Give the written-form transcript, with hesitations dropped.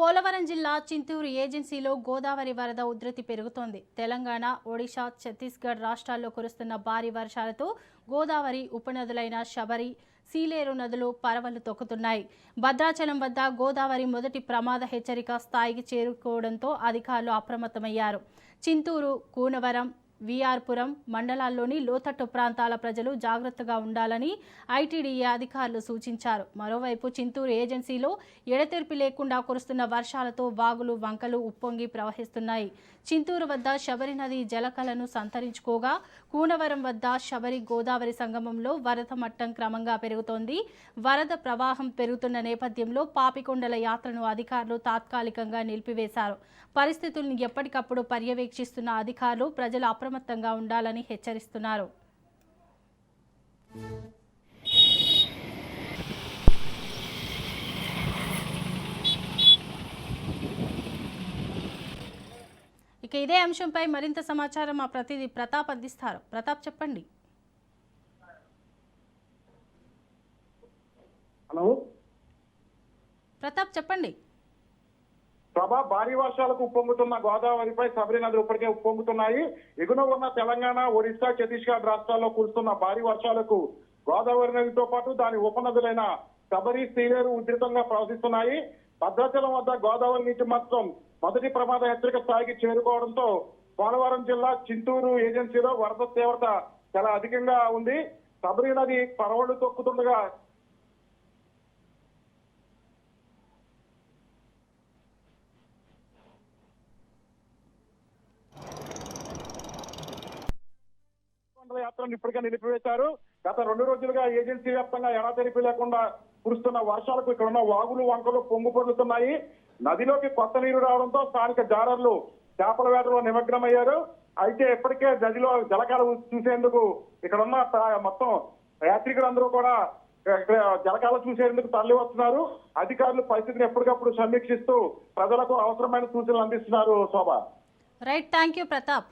పోలవరం జిల్లా చింతూరు ఏజెన్సీలో గోదావరి వరద ఉధృతి పెరుగుతోంది. తెలంగాణ, ఒడిశా, ఛత్తీస్గఢ్ రాష్ట్రాల్లో కురుస్తున్న భారీ వర్షాలతో గోదావరి ఉపనదులైన శబరి, సీలేరు నదులు పరవళ్లు తొక్కుతున్నాయి. భద్రాచలం వద్ద గోదావరి మొదటి ప్రమాద హెచ్చరిక స్థాయికి చేరుకోవడంతో అధికారులు అప్రమత్తమయ్యారు. చింతూరు, కూనవరం, విఆర్పురం మండలాల్లోని లోతట్టు ప్రాంతాల ప్రజలు జాగ్రత్తగా ఉండాలని ఐటీడీఏ అధికారులు సూచించారు. మరోవైపు చింతూరు ఏజెన్సీలో ఎడతెరిపి లేకుండా కురుస్తున్న వర్షాలతో వాగులు, వంకలు ఉప్పొంగి ప్రవహిస్తున్నాయి. చింతూరు వద్ద శబరి నది జలకలను సంతరించుకోగా, కూనవరం వద్ద శబరి గోదావరి సంగమంలో వరద మట్టం క్రమంగా పెరుగుతోంది. వరద ప్రవాహం పెరుగుతున్న నేపథ్యంలో పాపికొండల యాత్రను అధికారులు తాత్కాలికంగా నిలిపివేశారు. పరిస్థితులను ఎప్పటికప్పుడు పర్యవేక్షిస్తున్న అధికారులు ప్రజలు అప్రమత్తంగా ఉండాలని హెచ్చరిస్తున్నారు. ఇక ఇదే అంశంపై మరింత సమాచారం మా ప్రతినిధి ప్రతాప్ అందిస్తారు. ప్రతాప్, చెప్పండి. హలో ప్రతాప్, చెప్పండి. ప్రభా, భారీ వర్షాలకు ఉప్పొంగుతున్న గోదావరిపై శబరి నదులు ఇప్పటికే ఉప్పొంగుతున్నాయి. ఎగున ఉన్న తెలంగాణ, ఒడిశా, ఛత్తీస్గఢ్ రాష్ట్రాల్లో కురుస్తున్న భారీ వర్షాలకు గోదావరి నదితో పాటు దాని ఉపనదులైన శబరి, సీలేరు ఉధృతంగా ప్రవహిస్తున్నాయి. భద్రాచలం వద్ద గోదావరి నీటి మట్టం మొదటి ప్రమాద హెచ్చరిక స్థాయికి చేరుకోవడంతో పోలవరం జిల్లా చింతూరు ఏజెన్సీలో వరద తీవ్రత చాలా అధికంగా ఉంది. శబరి నది పరవళ్లు తొక్కుతుండగా యాత్రను ఇప్పటికే నిలిపివేశారు. గత 2 రోజులుగా ఏజెన్సీ వ్యాప్తంగా ఎడతెరిపి లేకుండా కురుస్తున్న వర్షాలకు ఇక్కడ ఉన్న వాగులు, వంకలు పొంగు పొర్లుతున్నాయి. నదిలోకి కొత్త నీరు రావడంతో స్థానిక జాలర్లు చేపల వేటలో నిమగ్నమయ్యారు. అయితే ఇప్పటికే నదిలో జలకాలు చూసేందుకు ఇక్కడ ఉన్న మొత్తం యాత్రికులందరూ కూడా జలకాలు చూసేందుకు తరలి వస్తున్నారు. అధికారులు పరిస్థితిని ఎప్పటికప్పుడు సమీక్షిస్తూ ప్రజలకు అవసరమైన సూచనలు అందిస్తున్నారు. Shobha. Right, thank you Pratap.